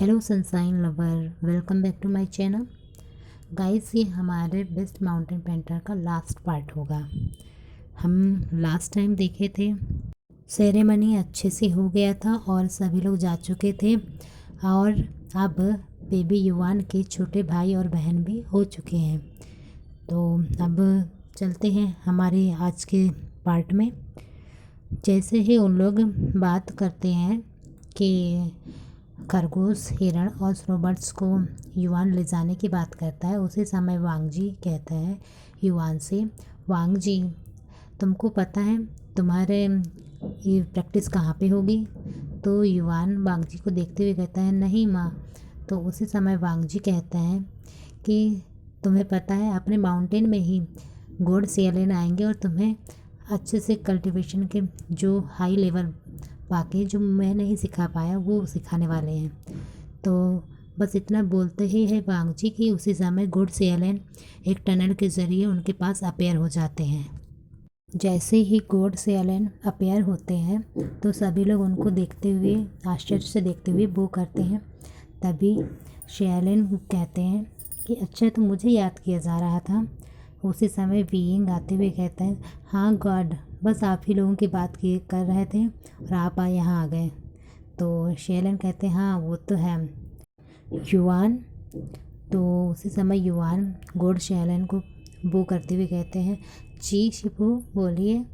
Hello sunshine lover, welcome back to my channel. Guys, ये हमारे best mountain painter का last part होगा। हम लास्ट टाइम देखे थे, सेरेमनी अच्छे से हो गया था और सभी लोग जा चुके थे और अब बेबी युवान के छोटे भाई और बहन भी हो चुके हैं। तो अब चलते हैं हमारे आज के पार्ट में। जैसे ही उन लोग बात करते हैं कि खरगोश, हिरण और स्नोबर्ड्स को युवान ले जाने की बात करता है, उसी समय वांगजी कहता है युवान से, वांगजी तुमको पता है तुम्हारे ये प्रैक्टिस कहाँ पे होगी? तो युवान वांगजी को देखते हुए कहता है, नहीं माँ। तो उसी समय वांगजी कहता है कि तुम्हें पता है अपने माउंटेन में ही गॉड सेलियन आएंगे और तुम्हें अच्छे से कल्टीवेशन के जो हाई लेवल बाकी जो मैं नहीं सिखा पाया वो सिखाने वाले हैं। तो बस इतना बोलते ही है वांगजी की उसी समय गुड सेलियन एक टनल के ज़रिए उनके पास अपेयर हो जाते हैं। जैसे ही गॉड सेलियन अपेयर होते हैं तो सभी लोग उनको देखते हुए, आश्चर्य से देखते हुए वो करते हैं। तभी सेलियन कहते हैं कि अच्छा, तो मुझे याद किया जा रहा था। उसी समय बीइंग आते हुए कहता है, हाँ गॉड, बस आप ही लोगों की बात की कर रहे थे और आप यहाँ आ गए। तो शेलन कहते हैं, हाँ वो तो है युवान। तो उसी समय युवान गॉड शेलन को वो करते हुए कहते हैं, जी शिपू बोलिए।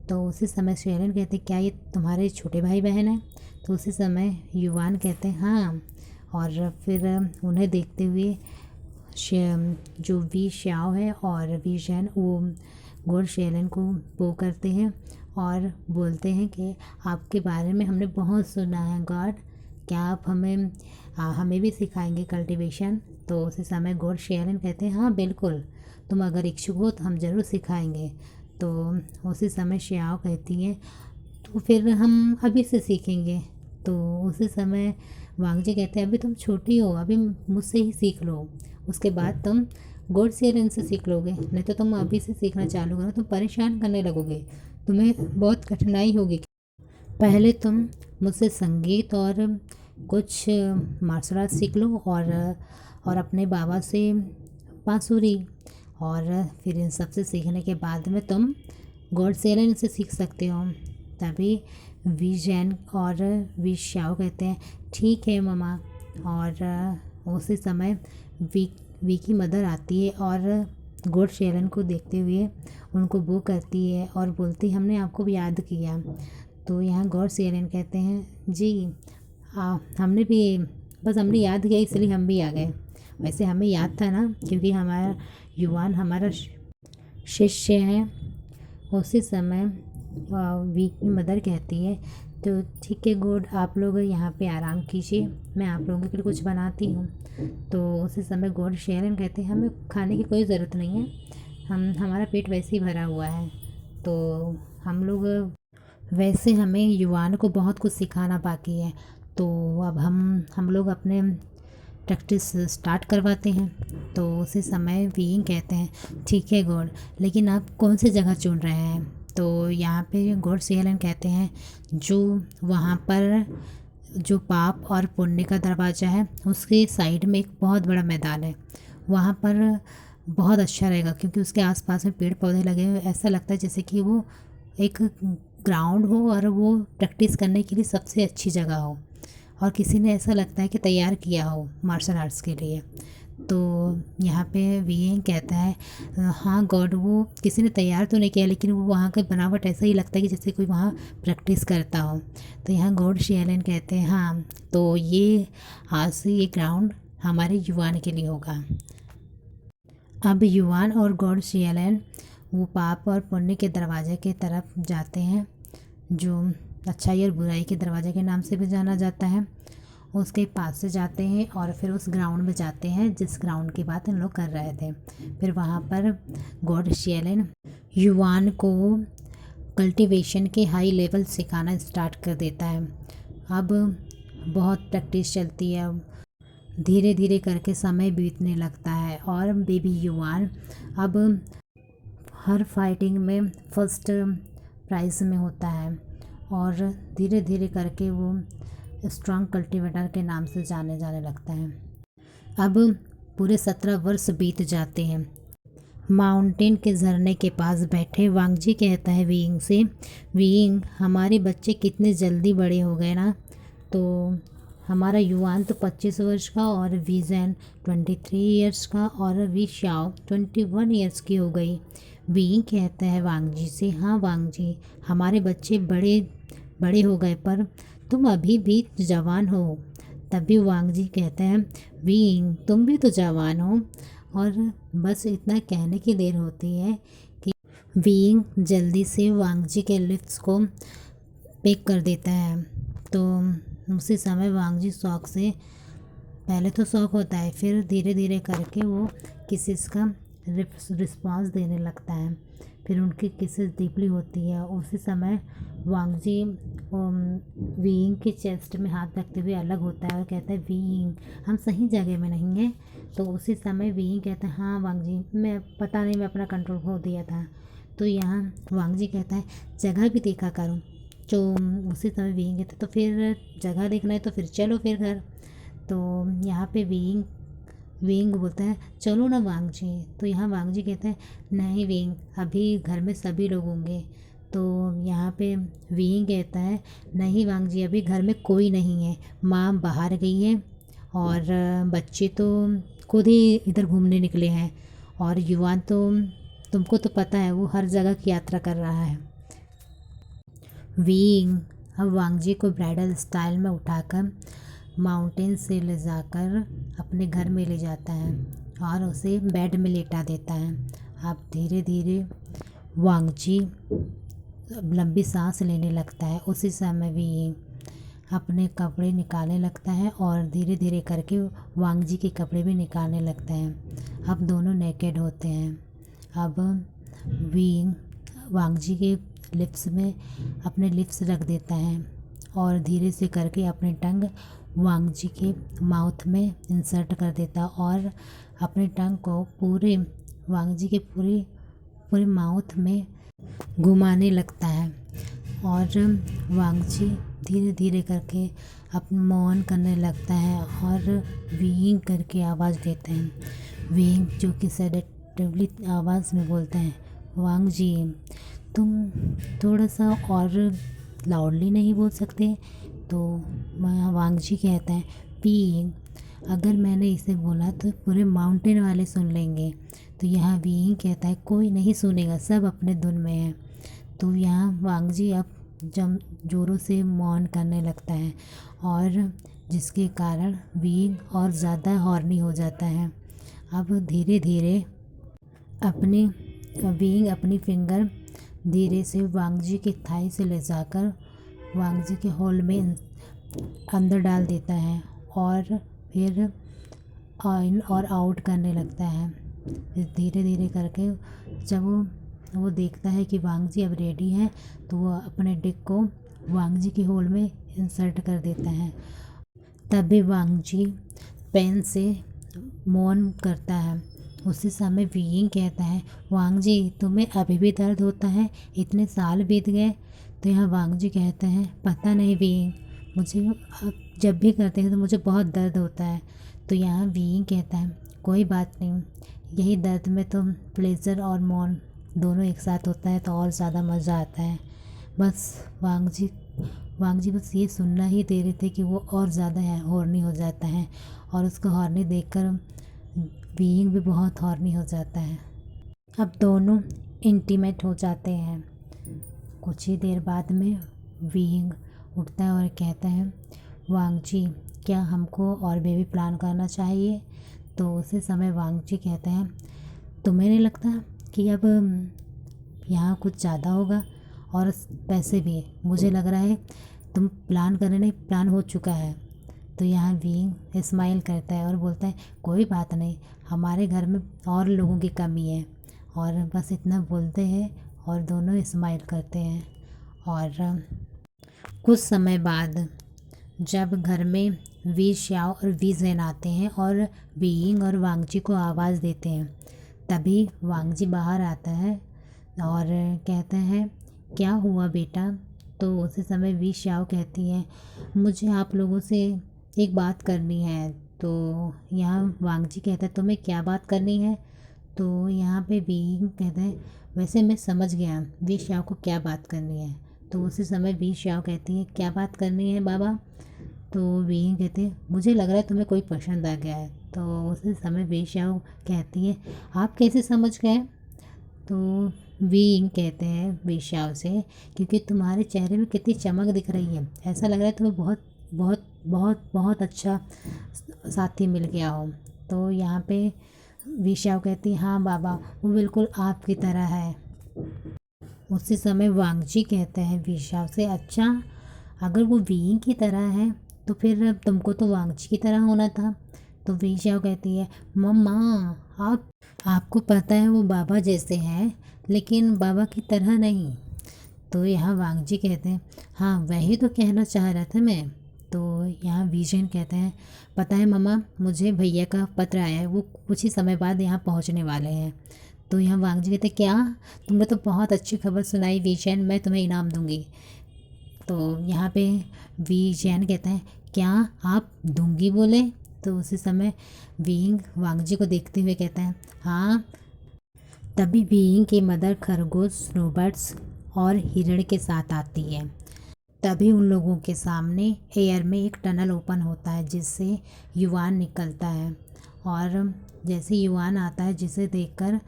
तो उसी समय शेलन कहते हैं, क्या ये तुम्हारे छोटे भाई बहन हैं? तो उसी समय युवान कहते हैं, हाँ। और फिर उन्हें देखते हुए जो वी श्याओ है और वी शैन वो गॉड शेलन को वो करते हैं और बोलते हैं कि आपके बारे में हमने बहुत सुना है गॉड, क्या आप हमें भी सिखाएंगे कल्टीवेशन? तो उसी समय गॉड शेलन कहते हैं, हाँ बिल्कुल, तुम अगर इच्छुक हो तो हम ज़रूर सिखाएंगे। तो उसी समय श्याओ कहती है, तो फिर हम अभी से सीखेंगे। तो उसी समय वांगजी कहते हैं, अभी तुम छोटी हो, अभी मुझसे ही सीख लो, उसके बाद तुम गॉड सेलियन से सीख लोगे। नहीं तो तुम अभी से सीखना चालू करो तुम परेशान करने लगोगे, तुम्हें बहुत कठिनाई होगी। पहले तुम मुझसे संगीत और कुछ मार्शल आर्ट सीख लो और अपने बाबा से बांसुरी, और फिर इन सब से सीखने के बाद में तुम गॉड सेलियन से सीख सकते हो। तभी वी जैन और वी श्याओ कहते हैं, ठीक है ममा। और उसी समय वी की मदर आती है और गॉड शेलन को देखते हुए उनको वो करती है और बोलती, हमने आपको याद किया। तो यहाँ गॉड शेलन कहते हैं, जी हमने भी, बस हमने याद किया इसलिए हम भी आ गए। वैसे हमें याद था ना, क्योंकि हमारा युवान हमारा शिष्य है। उसी समय वी की मदर कहती है, तो ठीक है गॉड, आप लोग यहाँ पे आराम कीजिए, मैं आप लोगों के लिए कुछ बनाती हूँ। तो उसी समय गॉड शेलन कहते हैं, हमें खाने की कोई ज़रूरत नहीं है, हमारा पेट वैसे ही भरा हुआ है। तो हम लोग, वैसे हमें युवान को बहुत कुछ सिखाना बाकी है, तो अब हम लोग अपने प्रैक्टिस स्टार्ट करवाते हैं। तो उसी समय बीइंग कहते हैं, ठीक है गॉड, लेकिन आप कौन सी जगह चुन रहे हैं? तो यहाँ पे गॉड सेलियन कहते हैं, जो वहाँ पर जो पाप और पुण्य का दरवाज़ा है उसके साइड में एक बहुत बड़ा मैदान है, वहाँ पर बहुत अच्छा रहेगा, क्योंकि उसके आसपास में पेड़ पौधे लगे हुए, ऐसा लगता है जैसे कि वो एक ग्राउंड हो और वो प्रैक्टिस करने के लिए सबसे अच्छी जगह हो, और किसी ने ऐसा लगता है कि तैयार किया हो मार्शल आर्ट्स के लिए। तो यहाँ पे वीएंग कहता है, हाँ गॉड, वो किसी ने तैयार तो नहीं किया, लेकिन वो वहाँ का बनावट ऐसा ही लगता है कि जैसे कोई वहाँ प्रैक्टिस करता हो। तो यहाँ गॉड शेलन कहते हैं, हाँ तो ये आज से ये ग्राउंड हमारे युवान के लिए होगा। अब युवान और गॉड शेलन वो पाप और पुण्य के दरवाजे की तरफ जाते हैं, जो अच्छाई और बुराई के दरवाजे के नाम से भी जाना जाता है। उसके पास से जाते हैं और फिर उस ग्राउंड में जाते हैं जिस ग्राउंड की बात हम लोग कर रहे थे। फिर वहाँ पर गॉड शेलन युवान को कल्टीवेशन के हाई लेवल सिखाना स्टार्ट कर देता है। अब बहुत प्रैक्टिस चलती है, धीरे धीरे करके समय बीतने लगता है और बेबी युवान अब हर फाइटिंग में फर्स्ट प्राइज़ में होता है, और धीरे धीरे करके वो स्ट्रॉन्ग कल्टीवेटर के नाम से जाने जाने लगता है। अब पूरे 17 वर्ष बीत जाते हैं। माउंटेन के झरने के पास बैठे वांगजी कहता है वीइंग से, वीइंग हमारे बच्चे कितने जल्दी बड़े हो गए ना। तो हमारा युआन तो 25 वर्ष का और वीज़ेन 23 ईयर्स का और वी शाओ 21 ईयर्स की हो गई। वीइंग कहता है वांगजी से, हाँ वांगजी हमारे बच्चे बड़े बड़े हो गए पर तुम अभी भी जवान हो। तभी वांगजी कहते हैं वीइंग तुम भी तो जवान हो। और बस इतना कहने की देर होती है कि वीइंग जल्दी से वांगजी के लिप्स को पेक कर देता है। तो उसी समय वांगजी शौक से, पहले तो शौक होता है फिर धीरे धीरे करके वो किसेस का रिस्पॉन्स देने लगता है। फिर उनकी किसेस डीपली होती है। उसी समय वांगजी वीइंग के चेस्ट में हाथ रखते हुए अलग होता है और कहता है वीइंग हम सही जगह में नहीं हैं। तो उसी समय वीइंग कहता है हाँ वांगजी मैं पता नहीं मैं अपना कंट्रोल खो दिया था। तो यहाँ वांगजी कहता है जगह भी देखा करो। तो उसी समय वीइंग कहता है तो फिर जगह देखना है तो फिर चलो फिर घर। तो यहाँ पे वीइंग बोलता है चलो ना वांगजी। तो यहाँ वांगजी कहता है नहीं वीइंग अभी घर में सभी लोग होंगे। तो यहाँ पे वीइंग कहता है नहीं वांगजी अभी घर में कोई नहीं है, माँ बाहर गई है और बच्चे तो खुद ही इधर घूमने निकले हैं और युवान तो तुमको तो पता है वो हर जगह की यात्रा कर रहा है। वीइंग अब वांगजी को ब्राइडल स्टाइल में उठाकर माउंटेन से ले जाकर अपने घर में ले जाता है और उसे बेड में लेटा देता है। अब धीरे धीरे वांगजी लंबी सांस लेने लगता है। उसी समय वीइंग अपने कपड़े निकालने लगता है और धीरे धीरे करके वांगजी के कपड़े भी निकालने लगता है। अब दोनों नेकेड होते हैं। अब वीइंग वांगजी के लिप्स में अपने लिप्स रख देता है और धीरे से करके अपनी टंग वांगजी के माउथ में इंसर्ट कर देता और अपनी टंग को पूरे वांगजी के पूरे माउथ में घुमाने लगता है और वांगजी धीरे धीरे करके अपना मौन करने लगता है और वीइंग करके आवाज़ देते हैं। वीइंग जो कि सेडेटिवली आवाज़ में बोलते हैं वांगजी तुम थोड़ा सा और लाउडली नहीं बोल सकते। तो वांगजी कहता है वीइंग अगर मैंने इसे बोला तो पूरे माउंटेन वाले सुन लेंगे। तो यहाँ वीइंग कहता है कोई नहीं सुनेगा सब अपने धुन में है। तो यहाँ वांगजी अब जोरों से मौन करने लगता है और जिसके कारण वीइंग और ज़्यादा हॉर्नी हो जाता है। अब धीरे धीरे वीइंग अपनी फिंगर धीरे से वांगजी के थाई से ले जाकर वांगजी के होल में अंदर डाल देता है और फिर इन और आउट करने लगता है। फिर धीरे धीरे करके जब वो देखता है कि वांगजी अब रेडी है तो वो अपने डिक को वांगजी के होल में इंसर्ट कर देता है। तभी वांगजी पेन से मौन करता है। उसी समय वीइंग कहता है वांगजी तुम्हें अभी भी दर्द होता है, इतने साल बीत गए। तो यहाँ वांगजी कहते हैं पता नहीं वीइंग मुझे जब भी करते हैं तो मुझे बहुत दर्द होता है। तो यहाँ वीइंग कहता है कोई बात नहीं, यही दर्द में तो प्लेज़र और मौन दोनों एक साथ होता है तो और ज़्यादा मज़ा आता है। बस वांगजी बस ये सुनना ही दे रहे थे कि वो और ज़्यादा हॉर्नी हो जाता है और उसको हॉर्नी देखकर वीइंग भी बहुत हॉर्नी हो जाता है। अब दोनों इंटीमेट हो जाते हैं। कुछ ही देर बाद में वीइंग उठता है और कहता है वांगजी क्या हमको और बेबी प्लान करना चाहिए। तो उसी समय वांगजी कहते हैं तुम्हें नहीं लगता कि अब यहाँ कुछ ज़्यादा होगा और पैसे भी, मुझे लग रहा है तुम प्लान करने नहीं प्लान हो चुका है। तो यहाँ वीइंग स्माइल करता है और बोलता है कोई बात नहीं, हमारे घर में और लोगों की कमी है। और बस इतना बोलते हैं और दोनों स्माइल करते हैं। और कुछ समय बाद जब घर में वी शाओ और वी ज़ेन आते हैं और वीइंग और वांगजी को आवाज़ देते हैं, तभी वांगजी बाहर आता है और कहते हैं क्या हुआ बेटा, तो उसी समय वी शाओ कहती है मुझे आप लोगों से एक बात करनी है। तो यहाँ वांग जी कहता है तुम्हें क्या बात करनी है। तो यहाँ पे वी कहते हैं वैसे मैं समझ गया वी शाओ को क्या बात करनी है। तो उसी समय वी शाओ कहती है क्या बात करनी है बाबा। तो वी कहते हैं मुझे लग रहा है तुम्हें कोई पसंद आ गया है। तो उसी समय वी शाओ कहती है आप कैसे समझ गए। तो वी कहते हैं वी शाओ से क्योंकि तुम्हारे चेहरे में कितनी चमक दिख रही है, ऐसा लग रहा है तुम्हें बहुत बहुत बहुत बहुत अच्छा साथी मिल गया हो। तो यहाँ पे वी शाओ कहती है हाँ बाबा वो बिल्कुल आपकी तरह है। उसी समय वांगजी कहते हैं वी शाओ से अच्छा अगर वो वी की तरह है तो फिर तुमको तो वांगजी की तरह होना था। तो वी शाओ कहती है मम्मा आपको पता है वो बाबा जैसे हैं लेकिन बाबा की तरह नहीं। तो यहाँ वांगजी कहते हैं हाँ वही तो कहना चाह रहा था मैं। तो यहाँ विजयन कहते हैं पता है मम्मा मुझे भैया का पत्र आया है, वो कुछ ही समय बाद यहाँ पहुँचने वाले हैं। तो यहाँ वांगजी कहते क्या तुमने तो बहुत अच्छी खबर सुनाई विजयन, मैं तुम्हें इनाम दूंगी। तो यहाँ पे विजयन कहता है क्या आप दूंगी बोले। तो उसी समय विंग वांगजी को देखते हुए कहता है हाँ। तभी विंग की मदर खरगोश रोबर्ट्स और हिरण के साथ आती है। तभी उन लोगों के सामने एयर में एक टनल ओपन होता है जिससे युवान निकलता है। और जैसे युवान आता है जिसे देखकर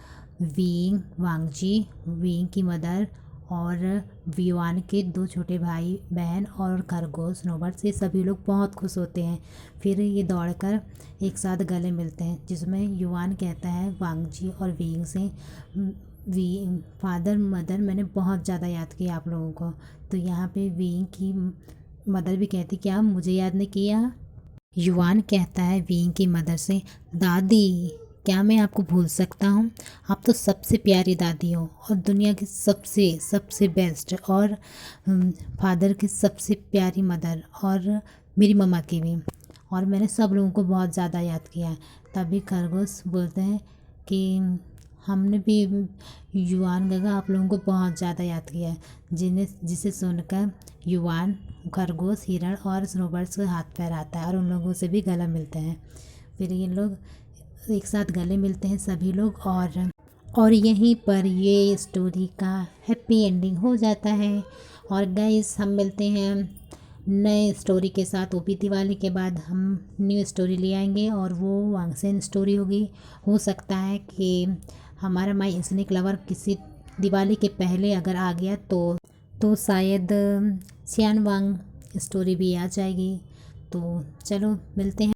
विंग वांगजी विंग की मदर और युवान के दो छोटे भाई बहन और खरगोश रोबर्ट्स ये सभी लोग बहुत खुश होते हैं। फिर ये दौड़कर एक साथ गले मिलते हैं जिसमें युवान कहता है वांगजी और विंग से वी फादर मदर मैंने बहुत ज़्यादा याद किया आप लोगों को। तो यहाँ पे विंग की मदर भी कहती क्या मुझे याद नहीं किया। युवान कहता है विंग की मदर से दादी क्या मैं आपको भूल सकता हूँ, आप तो सबसे प्यारी दादी हो और दुनिया की सबसे सबसे बेस्ट और फादर की सबसे प्यारी मदर और मेरी मम्मा की भी। और मैंने सब लोगों को बहुत ज़्यादा याद किया है। तभी खरगोश बोलते हैं कि हमने भी युवान गगा आप लोगों को बहुत ज़्यादा याद किया है। जिसे सुनकर युवान खरगोश हिरण और रोबर्ट्स को हाथ पैर आता है और उन लोगों से भी गला मिलते हैं। फिर ये लोग एक साथ गले मिलते हैं सभी लोग और यहीं पर ये स्टोरी का हैप्पी एंडिंग हो जाता है। और गाइस हम मिलते हैं नए स्टोरी के साथ। ओपी दिवाली के बाद हम न्यू स्टोरी ले आएंगे और वो वांगसेन स्टोरी होगी। हो सकता है कि हमारा माई स्नेक लवर किसी दिवाली के पहले अगर आ गया तो शायद सियान वांग स्टोरी भी आ जाएगी। तो चलो मिलते हैं।